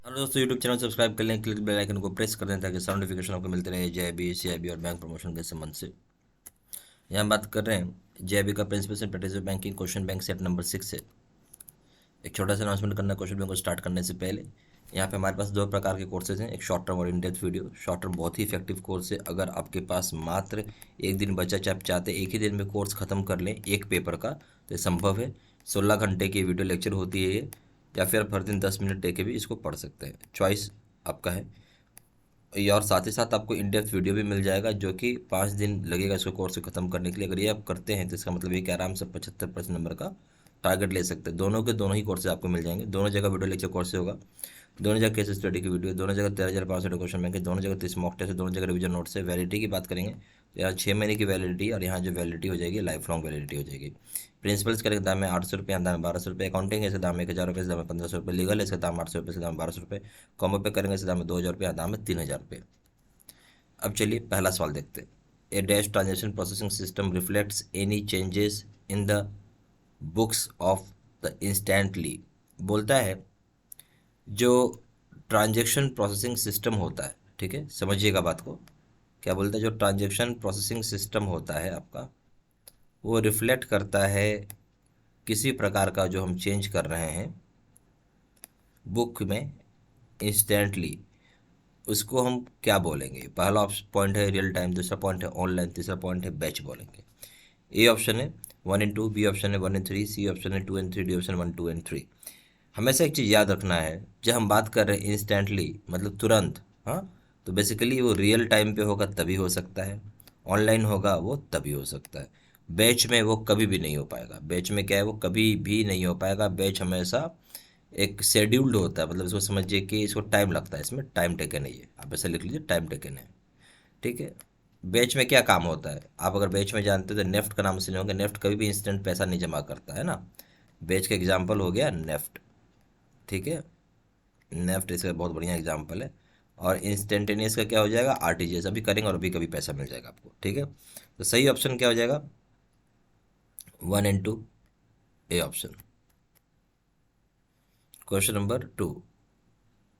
Hello दोस्तों, YouTube channel subscribe कर लें, क्लिक बेल आइकन को प्रेस कर दें ताकि साउंड नोटिफिकेशन आपको मिलते रहे जेआईबी, सीआईबी और बैंक प्रमोशन के संबंध से। यहाँ बात कर रहे हैं जेआईबी का principles and practice of banking question bank set number 6 से। एक छोटा सा अनाउंसमेंट करना है क्वेश्चन बैंक को स्टार्ट करने से पहले। यहाँ पे हमारे पास दो प्रकार के कोर्सेज हैं, एक शॉर्ट टर्म और in depth video. Short term बहुत ही इफेक्टिव कोर्स है। अगर आपके पास मात्र एक दिन बचा, चाहे आप चाहते एक ही दिन में कोर्स खत्म कर लें एक पेपर का, तो ये संभव है। 16 घंटे की वीडियो लेक्चर होती है ये, या फिर आप हर दिन 10 मिनट दे के भी इसको पढ़ सकते हैं, चॉइस आपका है। ये और साथ ही साथ आपको इन डेप्थ वीडियो भी मिल जाएगा, जो कि 5 दिन लगेगा इसको कोर्स को ख़त्म करने के लिए। अगर ये आप करते हैं तो इसका मतलब ये कि आराम से 75% नंबर का टारगेट ले सकते हैं। दोनों के दोनों ही कोर्सेज आपको मिल जाएंगे। दोनों जगह वीडियो लेक्चर कोर्स होगा, दोनों जगह केस स्टडी की वीडियो, दोनों जगह 13,500 क्वेश्चन बैंक है, दोनों जगह 30 मॉक टेस्ट है, दोनों जगह रिवीजन नोट्स है। वैलिडिटी की बात करेंगे तो यहाँ 6 महीने की वैलिडिटी, और यहाँ जो वैलिडिटी हो जाएगी लाइफ लॉन्ग वैलिडिटी हो जाएगी। प्रिंसिपल्स का दाम है 800 रुपये, यहाँ दाम है 1200 रुपये। अकाउंटिंग है इसका दाम 1,000 रुपये, इसका दाम है 1,500 रुपये। लीगल है इसका दाम 800 रुपये, इसका दाम 1200 रुपये। कॉम्बो पे करेंगे इसका दाम है 2,000 रुपये, यहाँ दाम है 3,000 रुपये। अब चलिए पहला सवाल देखते हैं। A dash transaction processing system reflects any changes in the books of the instantly. बोलता है जो ट्रांजेक्शन प्रोसेसिंग सिस्टम होता है, ठीक है, समझिएगा बात को। क्या बोलता है? जो ट्रांजेक्शन प्रोसेसिंग सिस्टम होता है आपका, वो रिफ्लेक्ट करता है किसी प्रकार का जो हम चेंज कर रहे हैं बुक में इंस्टेंटली। उसको हम क्या बोलेंगे? पहला पॉइंट है रियल टाइम, दूसरा पॉइंट है ऑनलाइन, तीसरा पॉइंट है बैच बोलेंगे। ए ऑप्शन है 1 and 2, बी ऑप्शन है 1 and 3, सी ऑप्शन है 2 and 3, डी ऑप्शन 1, 2 and 3। हमेशा एक चीज़ याद रखना है, जब हम बात कर रहे हैं इंस्टेंटली मतलब तुरंत, हाँ, तो बेसिकली वो रियल टाइम पे होगा तभी हो सकता है, ऑनलाइन होगा वो तभी हो सकता है। बैच में वो कभी भी नहीं हो पाएगा। बैच में क्या है? वो कभी भी नहीं हो पाएगा। बैच हमेशा एक शेड्यूल्ड होता है, मतलब इसको समझिए कि इसको टाइम लगता है, इसमें टाइम टेकन है। ये आप ऐसा लिख लीजिए, टाइम टेकन है, ठीक है। बेच में क्या काम होता है? आप अगर बेच में जानते हो तो नेफ्ट का नाम सुने होंगे। नेफ्ट कभी भी इंस्टेंट पैसा नहीं जमा करता है ना। बेच का एग्जाम्पल हो गया नेफ्ट, ठीक है। नेफ्ट इसका बहुत बढ़िया एग्जाम्पल है। और इंस्टेंटेनियस का क्या हो जाएगा? आरटीजीएस। अभी करेंगे और अभी कभी पैसा मिल जाएगा आपको, ठीक है। तो सही ऑप्शन क्या हो जाएगा? 1 and 2, A option. Question number 2।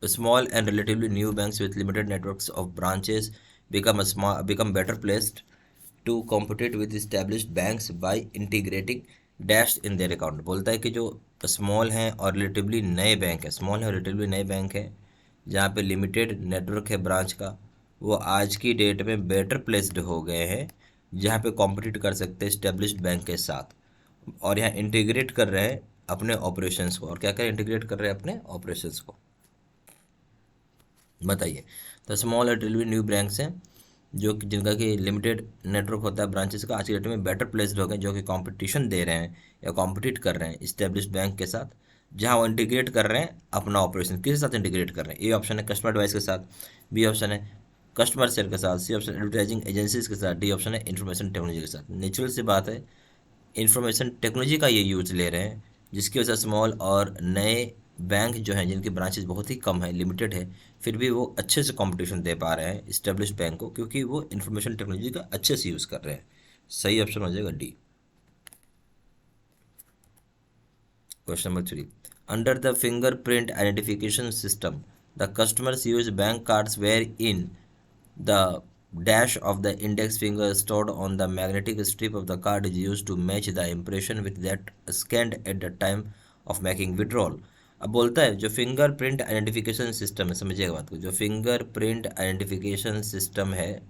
Small and relatively new banks with limited networks of branches become better placed to compete with established banks by integrating dash in their account। बोलता है कि जो स्मॉल हैं और relatively नए bank हैं, small है और रिलेटिवली नए बैंक हैं जहाँ पे लिमिटेड नेटवर्क है ब्रांच का, वो आज की डेट में बेटर प्लेस्ड हो गए हैं, जहाँ पे कॉम्पिटिट कर सकते हैं इस्टेब्लिश्ड बैंक के साथ। और यहाँ इंटीग्रेट कर रहे हैं अपने ऑपरेशंस को। और क्या क्या इंटीग्रेट कर रहे हैं? अपने ऑपरेशंस को। बताइए। तो स्मॉल और रिलेटिवली न्यू बैंक्स हैं जो कि जिनका कि लिमिटेड नेटवर्क होता है ब्रांचेस का, आज की डेट में बेटर प्लेस्ड हो गए, जो कि कंपटीशन दे रहे हैं या कॉम्पिटिट कर रहे हैं इस्टेब्लिश्ड बैंक के साथ, जहां वो इंटीग्रेट कर रहे हैं अपना ऑपरेशन। किसके साथ इंटीग्रेट कर रहे हैं? ए ऑप्शन है कस्टमर डिवाइस के साथ, बी ऑप्शन है कस्टमर सेल के साथ, सी ऑप्शन एडवर्टाइजिंग एजेंसीज के साथ, डी ऑप्शन है इन्फॉर्मेशन टेक्नोलॉजी के साथ। नेचुरल सी बात है, इंफॉर्मेशन टेक्नोलॉजी का ये यूज ले रहे हैं, जिसकी वजह से स्मॉल और नए बैंक जो हैं जिनकी ब्रांचेस बहुत ही कम है, लिमिटेड है, फिर भी वो अच्छे से कंपटीशन दे पा रहे हैं इस्टेब्लिश्ड बैंक को, क्योंकि वो इंफॉर्मेशन टेक्नोलॉजी का अच्छे से यूज़ कर रहे हैं। सही ऑप्शन हो जाएगा D. Question number 3। Under the fingerprint identification system the customers use bank cards where in the dash of the index finger stored on the magnetic strip of the card is used to match the impression with that scanned at the time of making withdrawal। अब बोलता है जो fingerprint identification system है, समझिएगा बात को, जो fingerprint identification system है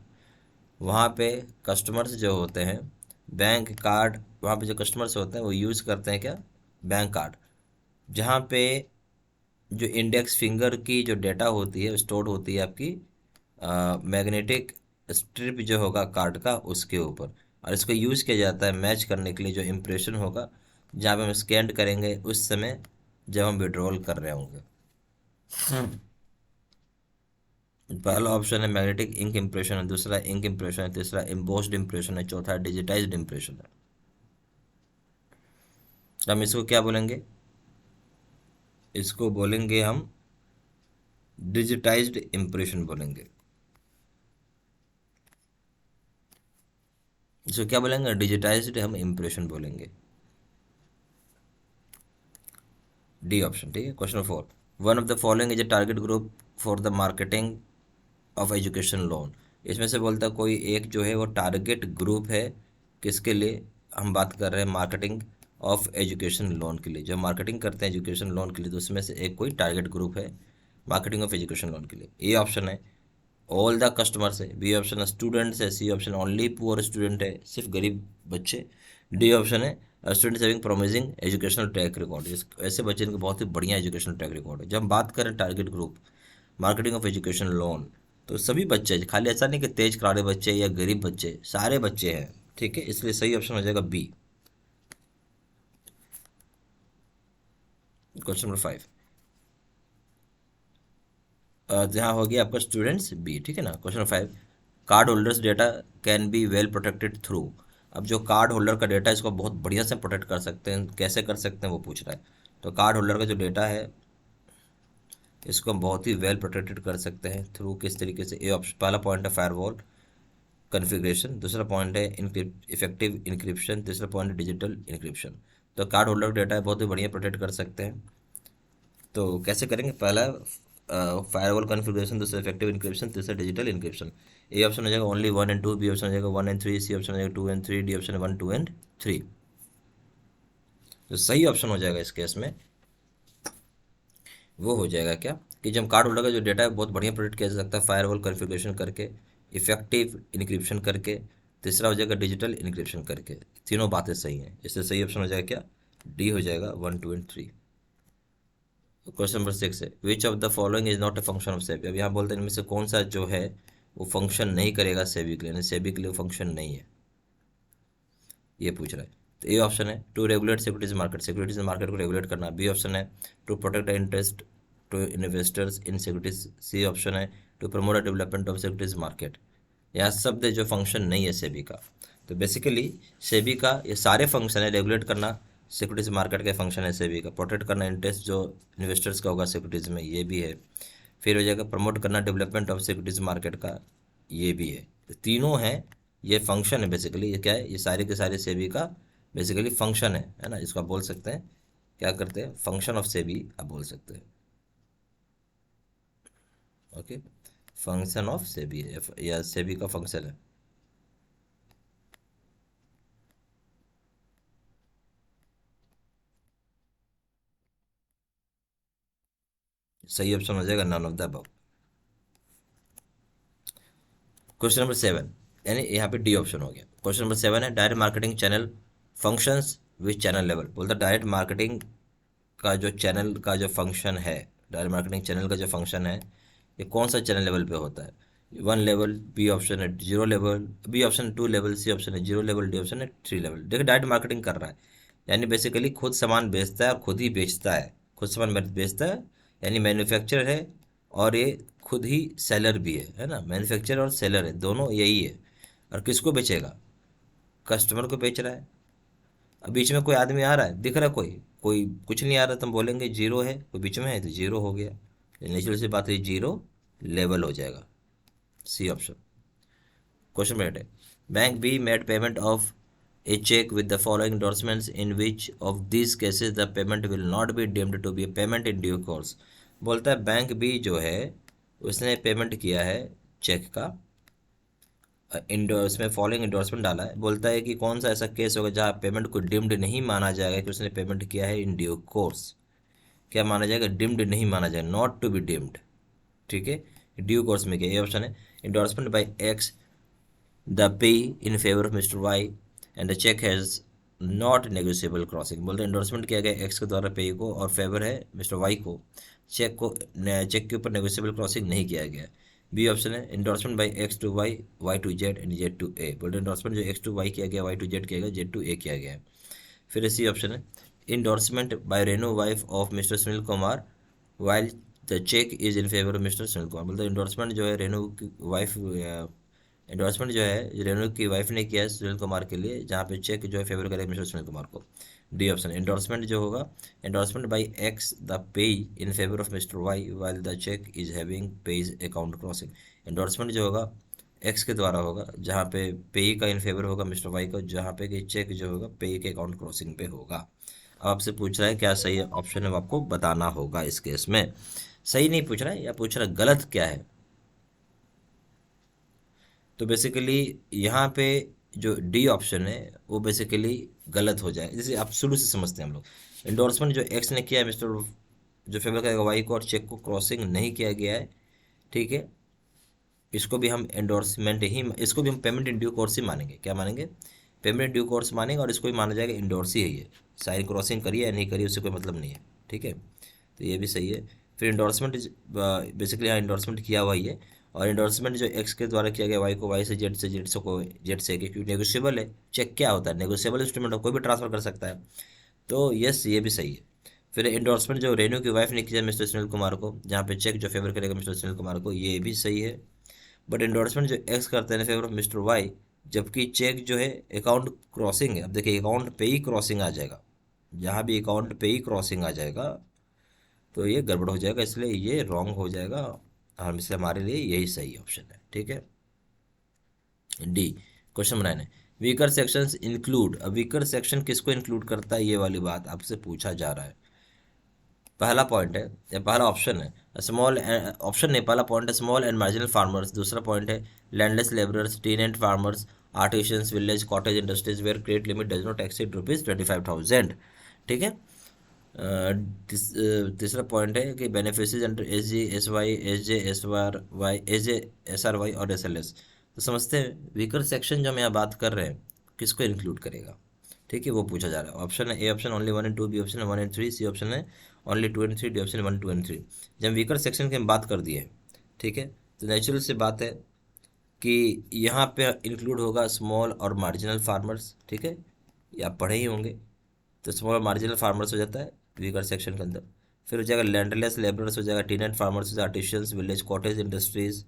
वहाँ पे कस्टमर्स जो होते हैं बैंक कार्ड, वहाँ पे जो कस्टमर्स होते हैं वो यूज़ करते हैं क्या? बैंक कार्ड, जहाँ पे जो इंडेक्स फिंगर की जो डेटा होती है स्टोर होती है आपकी मैग्नेटिक स्ट्रिप जो होगा कार्ड का उसके ऊपर। और इसको यूज़ किया जाता है मैच करने के लिए जो इम्प्रेशन होगा जहाँ पे हम स्कैन करेंगे उस समय जब हम विड्रॉल कर रहे होंगे। पहला ऑप्शन है मैग्नेटिक इंक इम्प्रेशन है, दूसरा इंक इम्प्रेशन है, तीसरा एम्बोस्ड इम्प्रेशन है, चौथा डिजिटाइज्ड इम्प्रेशन है। तो हम इसको क्या बोलेंगे? इसको बोलेंगे हम डिजिटाइज्ड इम्प्रेशन बोलेंगे। इसको क्या बोलेंगे? डिजिटाइज्ड हम इम्प्रेशन बोलेंगे। डी ऑप्शन, ठीक है। Question 4। One of the following is a target group for the marketing of education loan. इसमें से बोलता है कोई एक जो है वो टारगेट ग्रुप है, किसके लिए हम बात कर रहे हैं, मार्केटिंग ऑफ एजुकेशन लोन के लिए, जो मार्केटिंग करते हैं एजुकेशन लोन के लिए, तो उसमें से एक कोई टारगेट ग्रुप है मार्केटिंग ऑफ एजुकेशन लोन के लिए। ए ऑप्शन है ऑल द कस्टमर्स है, बी ऑप्शन है स्टूडेंट्स है, C option only poor student है, सिर्फ गरीब बच्चे, डी ऑप्शन है students having promising educational track record, ऐसे बच्चे इनके बहुत ही बढ़िया एजुकेशनल ट्रैक रिकॉर्ड है। जब हम बात करें target group marketing of education loan, तो सभी बच्चे, खाली ऐसा नहीं कि तेज करारे बच्चे या गरीब बच्चे, सारे बच्चे हैं, ठीक है, इसलिए सही ऑप्शन हो जाएगा बी। क्वेश्चन नंबर 5 जहाँ हो गया आपका स्टूडेंट्स बी, ठीक है ना। Question 5, card holders data can be well protected through. अब जो कार्ड होल्डर का डेटा, इसको बहुत बढ़िया से प्रोटेक्ट कर सकते हैं, कैसे कर सकते हैं वो पूछ रहा है। तो कार्ड होल्डर का जो डेटा है इसको हम बहुत ही वेल प्रोटेक्टेड कर सकते हैं थ्रू, किस तरीके से, ए ऑप्शन पहला पॉइंट है फायरवॉल कॉन्फ़िगरेशन, दूसरा पॉइंट है इफेक्टिव इंक्रिप्शन, तीसरा पॉइंट है डिजिटल इंक्रिप्शन। तो कार्ड होल्डर का डेटा बहुत ही बढ़िया प्रोटेक्ट कर सकते हैं। तो कैसे करेंगे, पहला फायरवॉल कॉन्फ़िगरेशन, दूसरा इफेक्टिव इंक्रिप्शन, तीसरा डिजिटल इंक्रिप्शन। ए ऑप्शन हो जाएगा ओनली 1 and 2, बी ऑप्शन हो जाएगा 1 and 3, सी ऑप्शन हो जाएगा 2 and 3, डी ऑप्शन है 1 2 and 3। जो सही ऑप्शन हो जाएगा इस केस में वो हो जाएगा क्या, कि जब कार्ड होल्डर का जो डेटा है बहुत बढ़िया प्रोटेक्ट किया जा सकता है फायरवॉल कॉन्फ़िगरेशन करके, इफेक्टिव इंक्रिप्शन करके, तीसरा हो जाएगा डिजिटल इंक्रिप्शन करके। तीनों बातें सही हैं, इससे सही ऑप्शन हो जाएगा क्या, डी हो जाएगा 1 2 and 3। क्वेश्चन नंबर 6 है which of the following is not a function of SEBI. अब यहाँ बोलते हैं इनमें से कौन सा जो है वो फंक्शन नहीं करेगा सेबी के लिए, यानी सेबी के लिए फंक्शन नहीं है, ये पूछ रहा है। तो ए ऑप्शन है to regulate securities market, securities market को रेगुलेट करना, बी ऑप्शन है to protect the interest to investors in securities, C option है to promote the development of securities market. यहाँ शब्द है जो फंक्शन नहीं है सेबी का। तो बेसिकली सेबी का ये सारे फंक्शन है, रेगुलेट करना सिक्योरिटीज मार्केट का फंक्शन है सेबी का, प्रोटेक्ट करना इंटरेस्ट जो इन्वेस्टर्स का होगा सिक्योरिटीज में, ये भी है, फिर हो जाएगा प्रमोट करना डेवलपमेंट ऑफ सिक्योरिटीज मार्केट का, ये भी है। तो तीनों हैं, ये फंक्शन है बेसिकली, ये क्या है, ये सारे के सारे सेबी का बेसिकली फंक्शन है ना, इसको आप बोल सकते हैं, क्या करते हैं, फंक्शन ऑफ सेबी आप बोल सकते हैं। ओके, फंक्शन ऑफ सेबी या सेबी का फंक्शन है। सही ऑप्शन हो जाएगा none of the above. Question number 7, यानी यहाँ पे डी ऑप्शन हो गया। क्वेश्चन नंबर 7 है direct marketing channel functions with channel level. बोलता डायरेक्ट मार्केटिंग का जो चैनल का जो फंक्शन है, डायरेक्ट मार्केटिंग चैनल का जो फंक्शन है, ये कौन सा चैनल लेवल पे होता है, 1 लेवल, बी ऑप्शन है 0 level, B option 2 level, C option है 0 लेवल, डी ऑप्शन है 3 लेवल। देखिए डायरेक्ट मार्केटिंग कर रहा है, यानी बेसिकली खुद सामान बेचता है और खुद ही बेचता है, खुद सामान बेचता है, यानी मैन्युफैक्चरर है और ये खुद ही सेलर भी है ना, मैन्युफैक्चरर और सेलर है, दोनों यही है। और किसको बेचेगा, कस्टमर को बेच रहा है। अब बीच में कोई आदमी आ रहा है, दिख रहा है कोई, कोई कुछ नहीं आ रहा, तो हम बोलेंगे जीरो है, कोई बीच में है तो जीरो हो गया, नेचुरल सी बात है, 0 लेवल हो जाएगा, सी ऑप्शन। क्वेश्चन 8 है bank B made payment of a cheque with the following endorsements in which of this cases the payment will not be deemed to be a payment in due course. बोलता है bank B जो है उसने payment किया है check का, उसमें following endorsement डाला है, बोलता है कि कौन सा ऐसा केस होगा जहाँ पेमेंट को डिम्ड नहीं माना जाएगा कि उसने पेमेंट किया है इन ड्यू कोर्स। क्या माना जाएगा, डिम्ड नहीं माना जाएगा, नॉट टू बी डिम्ड, ठीक है। ड्यू कोर्स में क्या, ये ऑप्शन है endorsement by X the pay in favour of Mister Y and the cheque has not negotiable crossing. बोलते हैं इंडोर्समेंट किया गया एक्स के द्वारा पे को और फेवर है मिस्टर वाई को, चेक के ऊपर नेगोशिएबल क्रॉसिंग नहीं किया गया। बी ऑप्शन है endorsement by X to Y, Y to Z and Z to A. बोलते इंडोर्समेंट जो एक्स टू वाई किया गया, वाई टू जेड किया गया, जेड टू ए किया गया है। फिर सी ऑप्शन है endorsement by Renu wife of Mister Sunil Kumar while the cheque is in favour of Mister Sunil Kumar. बोलते इंडोर्समेंट जो है रेनू की वाइफ, एंडोर्समेंट जो है रेणु की वाइफ ने किया है सुनील कुमार के लिए, जहाँ पे चेक जो है फेवर करेगा मिस्टर सुनील कुमार को। डी ऑप्शन एंडोर्समेंट जो होगा endorsement bye X the pay in favour of Mister Y while the cheque is having payee's account crossing. Endorsement जो होगा एक्स के द्वारा होगा, जहाँ पे पे का इन फेवर होगा मिस्टर वाई को, जहाँ पे कि चेक जो होगा पे के अकाउंट क्रॉसिंग पे होगा। अब आपसे पूछ रहा है क्या सही ऑप्शन है, वो आपको बताना होगा। इस केस में सही नहीं पूछ रहा है, या पूछ रहा है गलत क्या है। तो बेसिकली यहाँ पे जो डी ऑप्शन है वो बेसिकली गलत हो जाए। जैसे आप शुरू से समझते हैं हम लोग, इंडोर्समेंट जो एक्स ने किया मिस्टर जो फेवर करेगा वाई को, और चेक को क्रॉसिंग नहीं किया गया है, ठीक है, इसको भी हम एंडोर्समेंट ही, इसको भी हम पेमेंट इन ड्यू कोर्स ही मानेंगे। क्या मानेंगे? पेमेंट इन ड्यू कोर्स मानेंगे, और इसको भी माना जाएगा इंडोर्स ही है ये। साइन क्रॉसिंग करिए या नहीं करिए उससे कोई मतलब नहीं है, ठीक है। तो ये भी सही है। फिर इंडोर्समेंट बेसिकली यहाँ इंडोर्समेंट किया हुआ ही है, और इंडोर्समेंट जो एक्स के द्वारा किया गया वाई को वाई से जेड से, जेड से को जेड से, क्योंकि नेगोशिएबल है। चेक क्या होता है? नेगोशिएबल इंस्ट्रूमेंट, कोई भी ट्रांसफर कर सकता है। तो यस, ये भी सही है। फिर इंडोर्समेंट जो रेनू की वाइफ ने किया मिस्टर सुनील कुमार को, जहाँ पे चेक जो फेवर करेगा मिस्टर सुनील कुमार को, ये भी सही है। बट इंडोर्समेंट जो एक्स करते हैं फेवर ऑफ मिस्टर वाई, जबकि चेक जो है अकाउंट क्रॉसिंग है। अब देखिए अकाउंट पे ही क्रॉसिंग आ जाएगा, जहाँ भी अकाउंट पे ही क्रॉसिंग आ जाएगा तो ये गड़बड़ हो जाएगा, इसलिए ये रॉन्ग हो जाएगा। हम इसलिए हमारे लिए यही सही ऑप्शन है, ठीक है। डी क्वेश्चन बनाए वीकर सेक्शंस इंक्लूड। अब वीकर सेक्शन किसको इंक्लूड करता है, ये वाली बात आपसे पूछा जा रहा है। पहला पॉइंट है, या पहला ऑप्शन है स्मॉल, ऑप्शन नहीं, पहला पॉइंट है स्मॉल एंड मार्जिनल फार्मर्स। दूसरा पॉइंट है landless labourers, tenant farmers, artisans, village cottage industries where credit limit does not exceed ₹25,000, ठीक है। तीसरा पॉइंट है कि beneficiaries under S G S Y, S J S R Y, S J S R Y और S L S. तो समझते हैं weaker section जो हम यहाँ बात कर रहे हैं किसको इंक्लूड करेगा, ठीक है, वो पूछा जा रहा है। ऑप्शन है A option only 1 and 2, B option है 1 and 3, सी ऑप्शन है ओनली 2 and 3, डी ऑप्शन है 1, 2 and 3। जब वीकर सेक्शन की हम बात कर दिए, ठीक है, तो नेचुरल से बात है कि यहाँ पे इंक्लूड होगा स्मॉल और मार्जिनल फार्मर्स, ठीक है, ये आप पढ़े ही होंगे। तो स्मॉल और मार्जिनल फार्मर्स हो जाता है वीकर सेक्शन के अंदर। फिर हो जाएगा लैंडलेस लेबरर्स, हो जाएगा टीनेंट farmers, artisans, village cottage industries,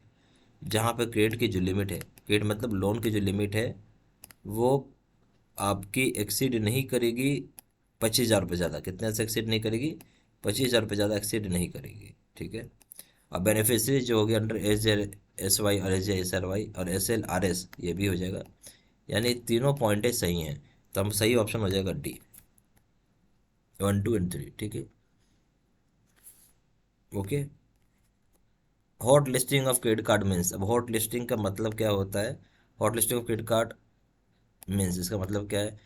जहाँ पे क्रेडिट की जो लिमिट है, क्रेडिट मतलब लोन की जो लिमिट है, वो आपकी एक्सीड नहीं करेगी 25,000 रुपये ज़्यादा। कितने से एक्सीड नहीं करेगी? 25,000 रुपये ज़्यादा एक्सीड नहीं करेगी, ठीक है। और बेनिफिशरी जो होगी under S J S Y और S J S R Y और एस एल आर एस, ये भी हो जाएगा। यानी तीनों पॉइंटें सही हैं, तो हम सही ऑप्शन हो जाएगा डी, 1, 2 and 3, ठीक है, okay. Hot listing of credit card means. अब हॉट लिस्टिंग का मतलब क्या होता है? Hot listing of credit card means, इसका मतलब क्या है?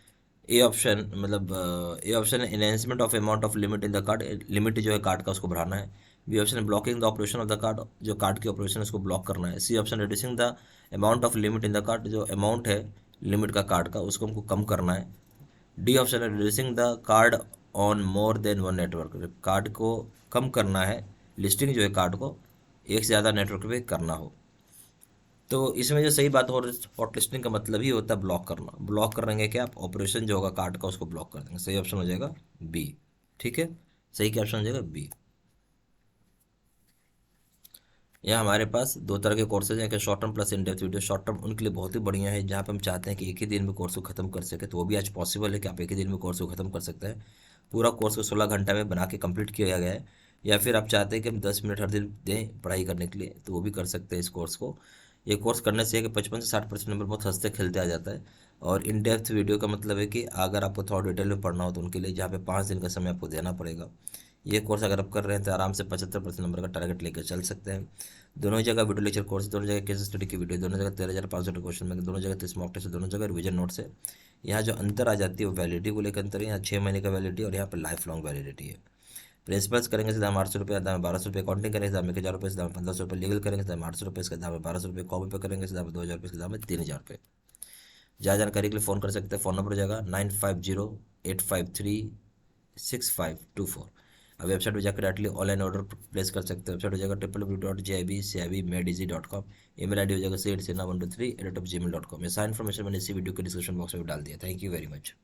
ए ऑप्शन मतलब ए ऑप्शन है enhancement of amount of limit in the card, limit जो है कार्ड का उसको बढ़ाना है। बी ऑप्शन है blocking the operation of the card, जो कार्ड की ऑपरेशन है उसको ब्लॉक करना है। C option reducing the amount of limit in the card, जो अमाउंट है लिमिट का कार्ड का उसको हमको कम करना है। डी ऑप्शन है reducing the card on more than one network, card को कम करना है, लिस्टिंग जो है कार्ड को एक से ज़्यादा नेटवर्क पे करना हो। तो इसमें जो सही बात हो, हॉट लिस्टिंग का मतलब ही होता है ब्लॉक करना। ब्लॉक करेंगे क्या आप? ऑपरेशन जो होगा कार्ड का उसको ब्लॉक कर देंगे। सही ऑप्शन हो जाएगा बी, ठीक है। सही क्या ऑप्शन हो जाएगा? बी। यहाँ हमारे पास दो तरह के कोर्सेज हैं, कि short term plus in depth video. Short term उनके लिए बहुत ही बढ़िया है, जहाँ पे हम चाहते हैं कि एक ही दिन में कोर्स को खत्म कर सके, तो वो भी आज पॉसिबल है कि आप एक ही दिन में कोर्स को खत्म कर सकते हैं। पूरा कोर्स को 16 घंटा में बना के कंप्लीट किया गया है। या फिर आप चाहते हैं कि हम 10 मिनट हर दिन दें पढ़ाई करने के लिए, तो वो भी कर सकते हैं इस कोर्स को। ये कोर्स करने से है कि 55 से 60% नंबर बहुत हंसते खेलते आ जाता है। और इन डेप्थ वीडियो का मतलब है कि अगर आपको थोड़ा डिटेल में पढ़ना हो तो उनके लिए जहाँ पे 5 दिन का समय आपको देना पड़ेगा। ये कोर्स अगर आप कर रहे हैं तो आराम से 75% नंबर का टारगेट लेकर चल सकते हैं। दोनों जगह वीडियो लेक्चर कोर्स, दोनों जगह केस स्टडी की वीडियो, दोनों जगह 13,500 क्वेश्चन में, दोनों जगह 30 मॉक टेस्ट, दोनों जगह रिवीजन नोट्स है। यहाँ जो अंतर आ जाती है वो वैलिडिटी को लेकर अंतर है। यहाँ 6 महीने का वैलिडिटी और यहाँ पर लाइफ लॉन्ग वैलिडिटी है। प्रिंसिपल्स करेंगे इसका दाम 800 रुपये, दाम 1200 रुपये। अकाउंटिंग करेंगे इसका दाम 1,000 रुपये, इसका दाम 1,500 रुपये। लीगल करेंगे इसका दाम 800 रुपये, इसका दाम 1,200 रुपये। कॉपी पे करेंगे इसका दाम 2,000 रुपये, इसका दाम है 3,000 रुपये। ज़्यादा जानकारी के लिए फ़ोन कर सकते हैं। फ़ोन नंबर हो जाएगा 9508536524। अब वेबसाइट पर जाकर डायरेक्टली ऑनलाइन ऑर्डर प्लेस कर सकते हैं। वेबसाइट हो जाएगा www.jibcibmedEasy.com। ईमेल आईडी हो जाएगा sedsena123@gmail.com। ये सारी इन्फॉर्मेशन मैंने इसी वीडियो के डिस्क्रिप्शन बॉक्स में डाल दिया। Thank you very much.